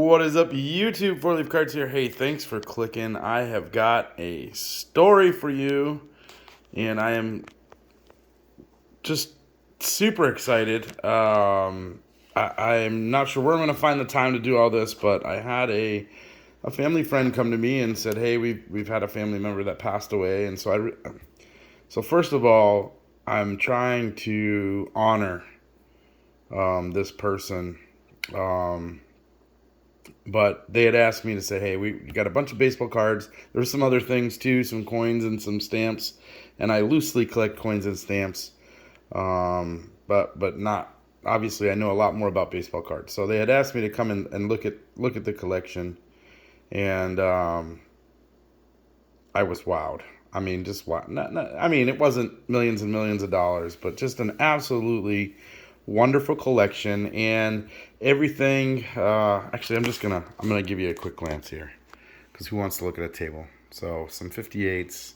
What is up, YouTube? Four Leaf Cards here. Hey, thanks for clicking. I have got a story for you, and I am just super excited. I'm not sure where I'm going to find the time to do all this, but I had a family friend come to me and said, "Hey, we've had a family member that passed away," and so first of all, I'm trying to honor this person. But they had asked me to say, hey, we got a bunch of baseball cards. There's some other things too, some coins and some stamps. And I loosely collect coins and stamps, but not obviously. I know a lot more about baseball cards. So they had asked me to come in and look at the collection, and I was wowed. I mean, just wow. I mean, it wasn't millions and millions of dollars, but just an absolutely wonderful collection and everything. Actually, I'm gonna give you a quick glance here, because who wants to look at a table? So some 58s,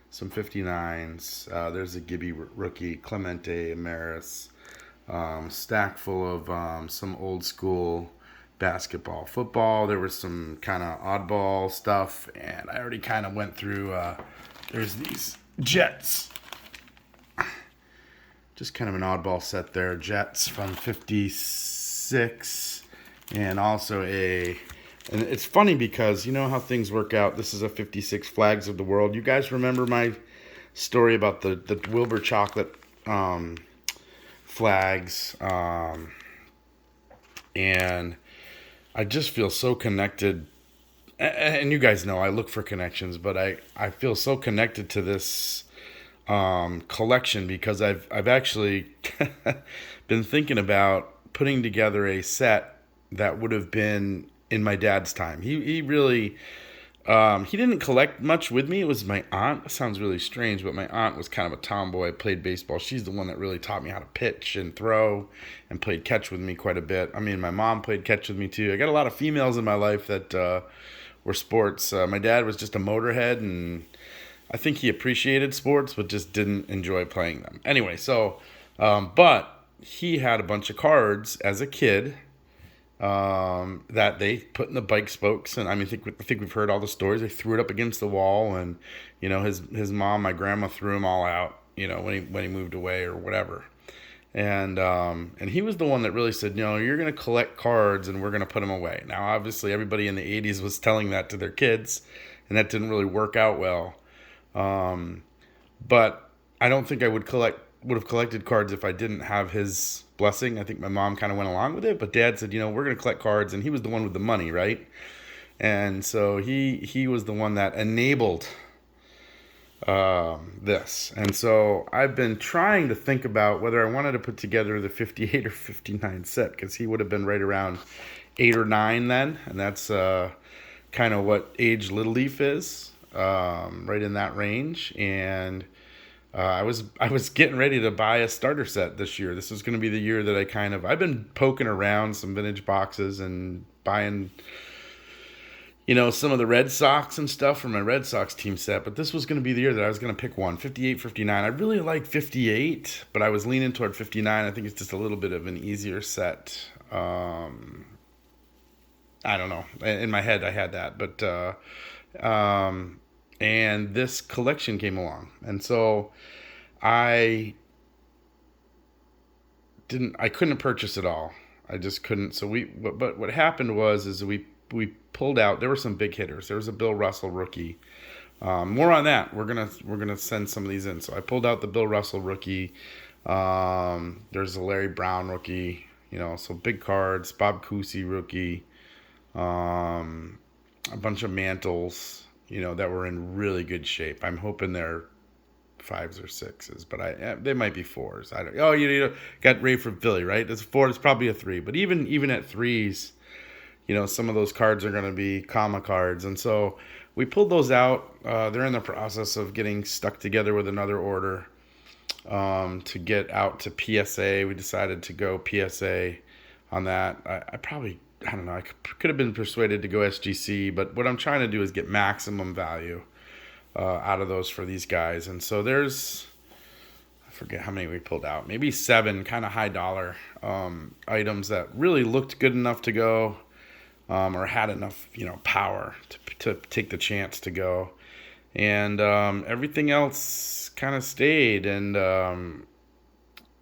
some 59s. There's a Gibby rookie, Clemente Amaris, stack full of some old school basketball, football. There was some kind of oddball stuff, and I already kind of went through. There's these Jets. Just kind of an oddball set there. Jets from 56. And also and it's funny because you know how things work out. This is a 56 Flags of the World. You guys remember my story about the Wilbur chocolate flags. And I just feel so connected. And you guys know I look for connections, but I feel so connected to this collection because I've actually been thinking about putting together a set that would have been in my dad's time. He really he didn't collect much with me. It was my aunt. It sounds really strange, but my aunt was kind of a tomboy. Played baseball. She's the one that really taught me how to pitch and throw, and played catch with me quite a bit. I mean, my mom played catch with me too. I got a lot of females in my life that were sports. My dad was just a motorhead, and I think he appreciated sports, but just didn't enjoy playing them. Anyway, but he had a bunch of cards as a kid that they put in the bike spokes, and I mean, I think we've heard all the stories. They threw it up against the wall, and you know, his mom, my grandma, threw them all out. You know, when he moved away or whatever. And he was the one that really said, no, you're going to collect cards and we're going to put them away. Now, obviously, everybody in the 80s was telling that to their kids, and that didn't really work out well. But I don't think I would have collected cards if I didn't have his blessing. I think my mom kind of went along with it, but Dad said, we're going to collect cards, and he was the one with the money, right? And so he was the one that enabled this. And so I've been trying to think about whether I wanted to put together the 58 or 59 set, because he would have been right around 8 or 9 then, and that's kind of what age Little Leaf is, right in that range. And I was getting ready to buy a starter set this year. This is going to be the year that I've been poking around some vintage boxes and buying some of the Red Sox and stuff for my Red Sox team set, but this was going to be the year that I was going to pick one, 58, 59. I really like 58, but I was leaning toward 59. I think it's just a little bit of an easier set. I don't know. In my head, I had that, but and this collection came along, and so I couldn't purchase it all. I just couldn't. So but what happened is we pulled out. There were some big hitters. There was a Bill Russell rookie. More on that. We're gonna send some of these in. So I pulled out the Bill Russell rookie. There's a Larry Brown rookie. So big cards. Bob Cousy rookie. A bunch of Mantles. That were in really good shape. I'm hoping they're 5s or 6s, but they might be 4s. I don't. Oh, got Ray from Philly, right? It's 4. It's probably a 3. But even at 3s. Some of those cards are going to be comma cards. And so we pulled those out. They're in the process of getting stuck together with another order to get out to PSA. We decided to go PSA on that. I don't know. I could have been persuaded to go SGC, but what I'm trying to do is get maximum value out of those for these guys. And so I forget how many we pulled out. Maybe 7 kind of high dollar items that really looked good enough to go. or had enough, power to take the chance to go. And everything else kind of stayed. And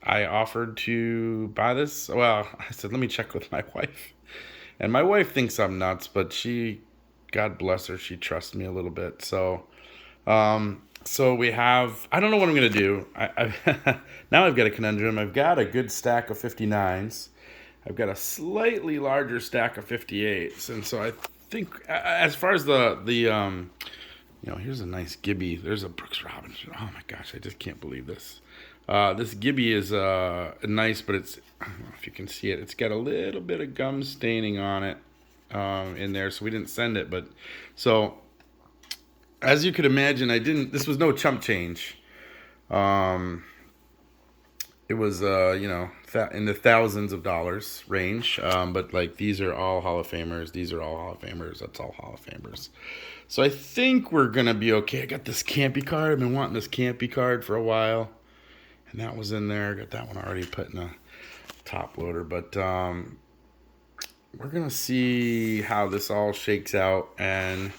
I offered to buy this. Well, I said, let me check with my wife. And my wife thinks I'm nuts, but God bless her, she trusts me a little bit. So we have, I don't know what I'm going to do. Now I've got a conundrum. I've got a good stack of 59s. I've got a slightly larger stack of 58s. And so I think, as far as here's a nice Gibby. There's a Brooks Robinson. Oh my gosh, I just can't believe this. This Gibby is nice, but I don't know if you can see it. It's got a little bit of gum staining on it in there, so we didn't send it. But so, as you could imagine, this was no chump change. It was, in the thousands of dollars range. But like, these are all Hall of Famers. These are all Hall of Famers. That's all Hall of Famers. So I think we're going to be okay. I got this Campy card. I've been wanting this Campy card for a while. And that was in there. Got that one already put in a top loader. But we're going to see how this all shakes out. And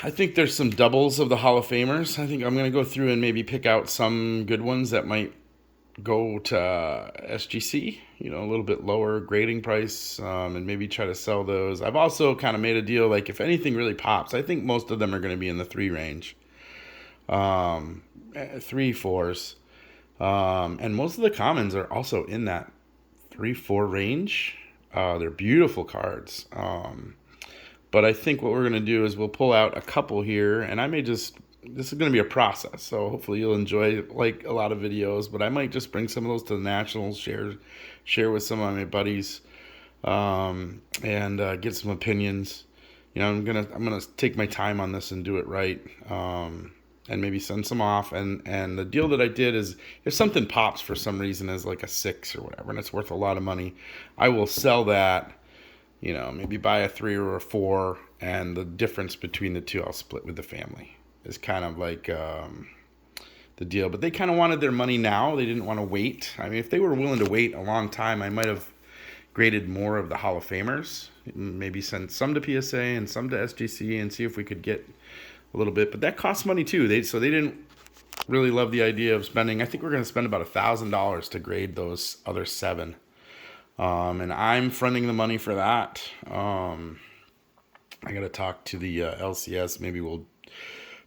I think there's some doubles of the Hall of Famers. I think I'm going to go through and maybe pick out some good ones that might go to SGC, a little bit lower grading price, and maybe try to sell those. I've also kind of made a deal, like if anything really pops, I think most of them are going to be in the 3 range. 3, 4s. And most of the commons are also in that 3, 4 range. They're beautiful cards. But I think what we're going to do is we'll pull out a couple here, and this is going to be a process, so hopefully you'll enjoy like a lot of videos, but I might just bring some of those to the Nationals, share with some of my buddies, and get some opinions. I'm gonna take my time on this and do it right, and maybe send some off. And the deal that I did is, if something pops for some reason as like a 6 or whatever, and it's worth a lot of money, I will sell that. Maybe buy a 3 or a 4, and the difference between the two I'll split with the family. Is kind of like the deal. But they kind of wanted their money now. They didn't want to wait. I mean, if they were willing to wait a long time, I might have graded more of the Hall of Famers. Maybe send some to PSA and some to SGC and see if we could get a little bit. But that costs money too. So they didn't really love the idea of spending. I think we're going to spend about $1,000 to grade those other 7. And I'm fronting the money for that. I got to talk to the LCS. Maybe we'll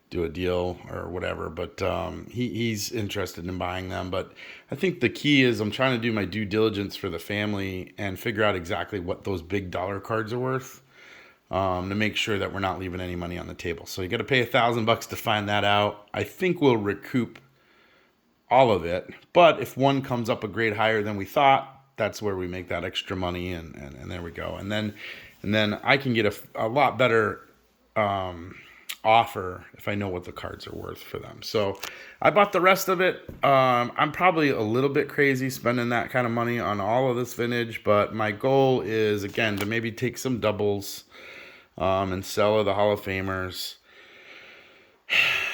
do a deal or whatever, but he's interested in buying them. But I think the key is I'm trying to do my due diligence for the family and figure out exactly what those big dollar cards are worth, to make sure that we're not leaving any money on the table. So you got to pay $1,000 to find that out. I think we'll recoup all of it, but if one comes up a grade higher than we thought, that's where we make that extra money, and there we go. And then I can get a lot better offer if I know what the cards are worth for them. So I bought the rest of it. I'm probably a little bit crazy spending that kind of money on all of this vintage, but my goal is, again, to maybe take some doubles and sell the Hall of Famers,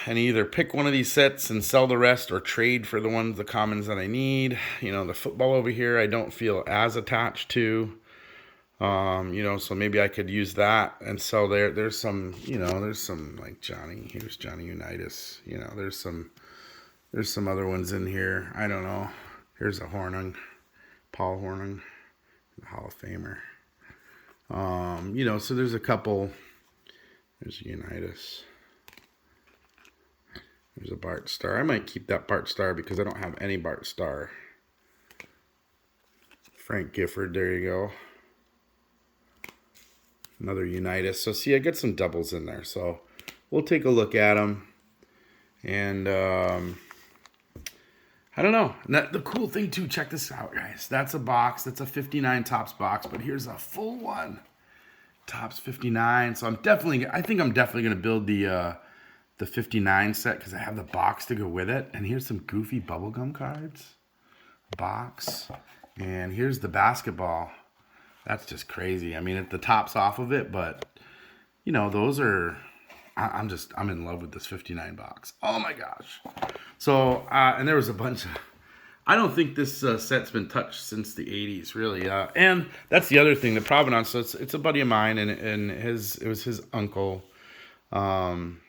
and either pick one of these sets and sell the rest, or trade for the commons that I need. The football over here I don't feel as attached to. So maybe I could use that and sell there's some like Johnny. Here's Johnny Unitas. There's some other ones in here. I don't know. Here's a Hornung, Paul Hornung, the Hall of Famer. So there's a couple. There's Unitas. There's a Bart Starr. I might keep that Bart Starr because I don't have any Bart Starr. Frank Gifford, there you go. Another Unitas. So see, I get some doubles in there. So we'll take a look at them. And I don't know. The cool thing too, check this out, guys. That's a box. That's a 59 Topps box. But here's a full one. Topps 59. So I think I'm definitely going to build the 59 set because I have the box to go with it. And here's some goofy bubblegum cards. Box. And here's the basketball. That's just crazy. I mean, the top's off of it, but those are, I'm in love with this 59 box. Oh my gosh. So, and there was a bunch I don't think this set's been touched since the '80s, really. And that's the other thing. The provenance. So it's a buddy of mine, and it was his uncle, um,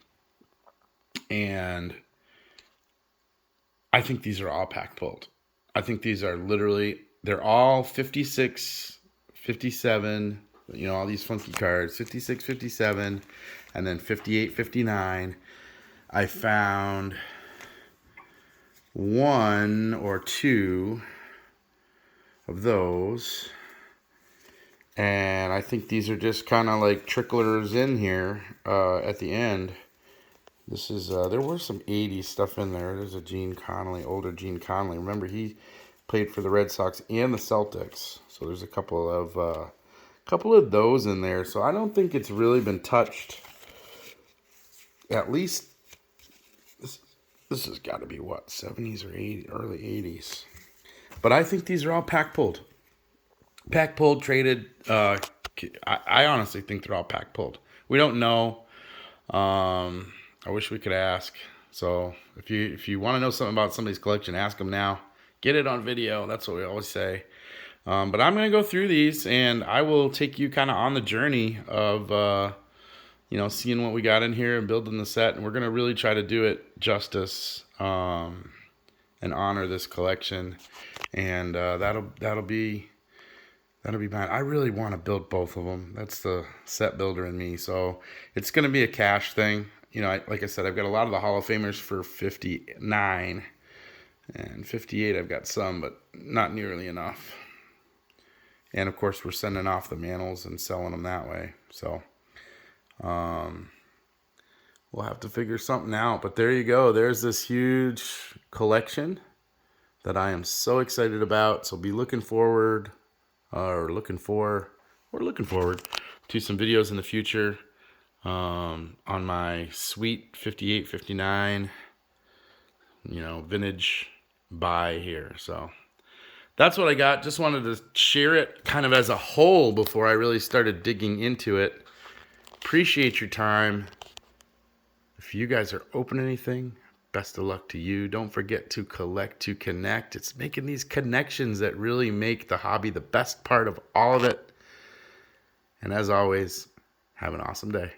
and I think these are all pack pulled. I think these are literally, they're all 56, 57, all these funky cards, 56, 57, and then 58, 59. I found one or two of those. And I think these are just kind of like tricklers in here at the end. This is, there was some 80s stuff in there. There's a Gene Conley, older Gene Conley. Remember, he played for the Red Sox and the Celtics. So there's a couple of those in there. So I don't think it's really been touched. At least, this has got to be what, 70s or 80s, early 80s. But I think these are all pack pulled. Pack pulled, traded. I honestly think they're all pack pulled. We don't know. I wish we could ask. So if you want to know something about somebody's collection, ask them now. Get it on video. That's what we always say. But I'm going to go through these, and I will take you kind of on the journey of, seeing what we got in here and building the set. And we're going to really try to do it justice and honor this collection. And that'll be mine. I really want to build both of them. That's the set builder in me. So it's going to be a cash thing. Like I said, I've got a lot of the Hall of Famers for 59. And 58, I've got some, but not nearly enough. And, of course, we're sending off the Mantles and selling them that way. So we'll have to figure something out. But there you go. There's this huge collection that I am so excited about. So be looking forward to some videos in the future on my sweet 58, 59, vintage buy here. So that's what I got. Just wanted to share it kind of as a whole before I really started digging into it. Appreciate your time. If you guys are open anything, best of luck to you. Don't forget to collect to connect. It's making these connections that really make the hobby the best part of all of it. And as always, have an awesome day.